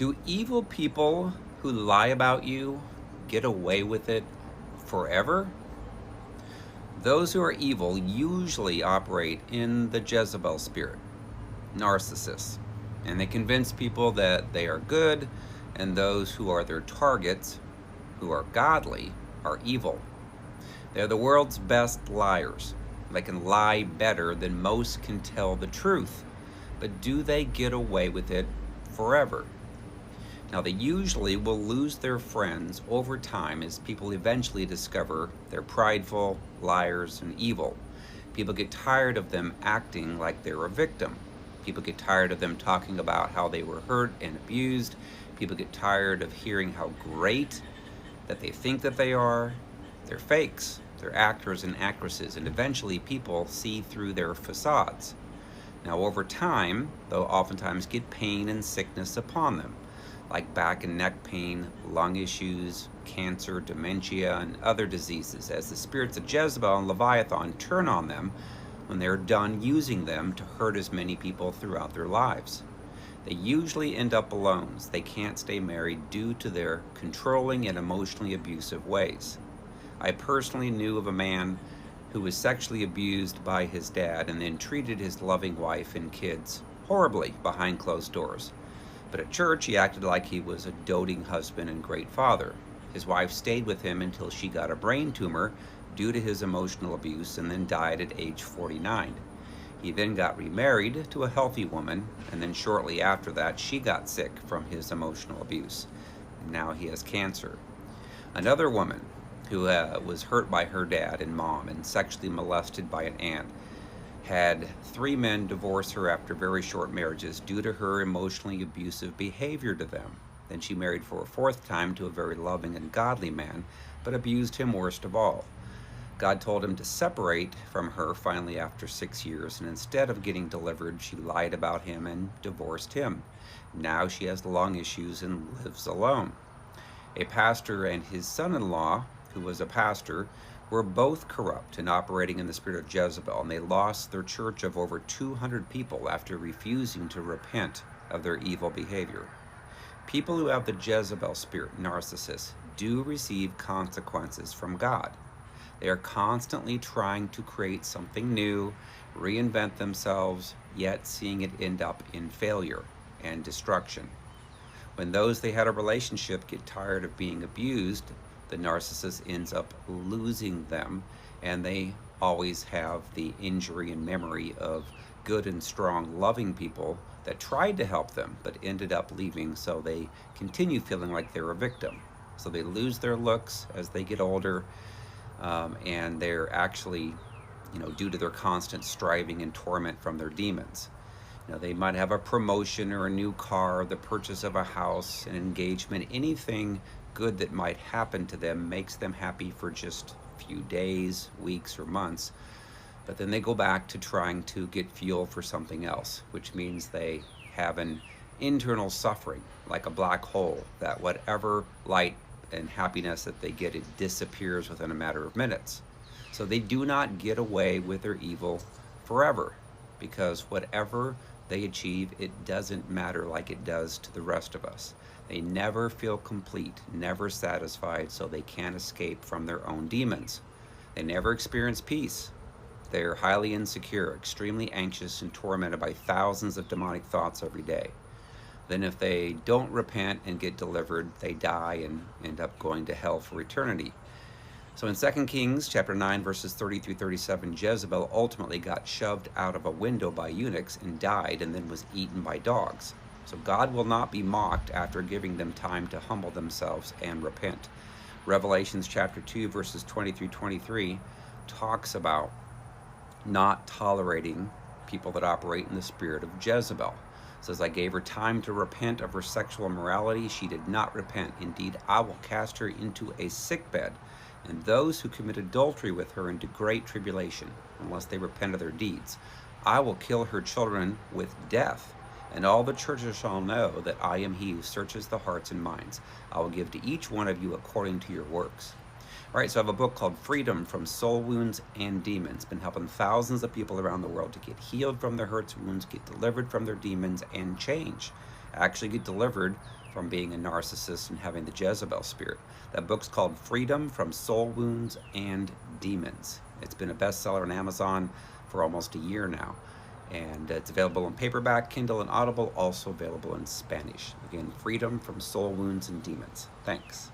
Do evil people who lie about you get away with it forever? Those who are evil usually operate in the Jezebel spirit, narcissists, and they convince people that they are good, and those who are their targets, who are godly, are evil. They're the world's best liars. They can lie better than most can tell the truth. But do they get away with it forever? Now, they usually will lose their friends over time as people eventually discover they're prideful, liars, and evil. People get tired of them acting like they're a victim. People get tired of them talking about how they were hurt and abused. People get tired of hearing how great that they think that they are. They're fakes. They're actors and actresses, and eventually people see through their facades. Now, over time, they'll oftentimes get pain and sickness upon them, like back and neck pain, lung issues, cancer, dementia, and other diseases, as the spirits of Jezebel and Leviathan turn on them when they're done using them to hurt as many people throughout their lives. They usually end up alone, as they can't stay married due to their controlling and emotionally abusive ways. I personally knew of a man who was sexually abused by his dad and then treated his loving wife and kids horribly behind closed doors. But at church, he acted like he was a doting husband and great father. His wife stayed with him until she got a brain tumor due to his emotional abuse and then died at age 49. He then got remarried to a healthy woman, and then shortly after that, she got sick from his emotional abuse. Now he has cancer. Another woman who was hurt by her dad and mom and sexually molested by an aunt had 3 men divorce her after very short marriages due to her emotionally abusive behavior to them. Then she married for a 4th time to a very loving and godly man, but abused him worst of all. God told him to separate from her finally after 6 years, and instead of getting delivered, she lied about him and divorced him. Now she has lung issues and lives alone. A pastor and his son-in-law, who was a pastor, were both corrupt and operating in the spirit of Jezebel, and they lost their church of over 200 people after refusing to repent of their evil behavior. People who have the Jezebel spirit, narcissists, do receive consequences from God. They are constantly trying to create something new, reinvent themselves, yet seeing it end up in failure and destruction. When those they had a relationship get tired of being abused, the narcissist ends up losing them, and they always have the injury and memory of good and strong, loving people that tried to help them but ended up leaving, so they continue feeling like they're a victim. So they lose their looks as they get older, and they're actually, due to their constant striving and torment from their demons. They might have a promotion or a new car, the purchase of a house, an engagement, anything good that might happen to them makes them happy for just a few days, weeks, or months. But then they go back to trying to get fuel for something else, which means they have an internal suffering, like a black hole, that whatever light and happiness that they get, it disappears within a matter of minutes. So they do not get away with their evil forever, because whatever they achieve, it doesn't matter like it does to the rest of us. They never feel complete, never satisfied, so they can't escape from their own demons. They never experience peace. They're highly insecure, extremely anxious, and tormented by thousands of demonic thoughts every day. Then if they don't repent and get delivered, they die and end up going to hell for eternity. So in 2 Kings chapter 9, verses 30 through 37, Jezebel ultimately got shoved out of a window by eunuchs and died, and then was eaten by dogs. So God will not be mocked after giving them time to humble themselves and repent. Revelations chapter 2, verses 20 through 23 talks about not tolerating people that operate in the spirit of Jezebel. It says, I gave her time to repent of her sexual immorality. She did not repent. Indeed, I will cast her into a sickbed, and those who commit adultery with her into great tribulation, unless they repent of their deeds. I will kill her children with death, and all the churches shall know that I am he who searches the hearts and minds. I will give to each one of you according to your works. All right, so I have a book called Freedom from Soul Wounds and Demons. Been helping thousands of people around the world to get healed from their hurts, wounds, get delivered from their demons, and change. actually get delivered from being a narcissist and having the Jezebel spirit. That book's called Freedom from Soul Wounds and Demons. It's been a bestseller on Amazon for almost a year now. And it's available in paperback, Kindle, and Audible, also available in Spanish. Again, Freedom from Soul Wounds and Demons. Thanks.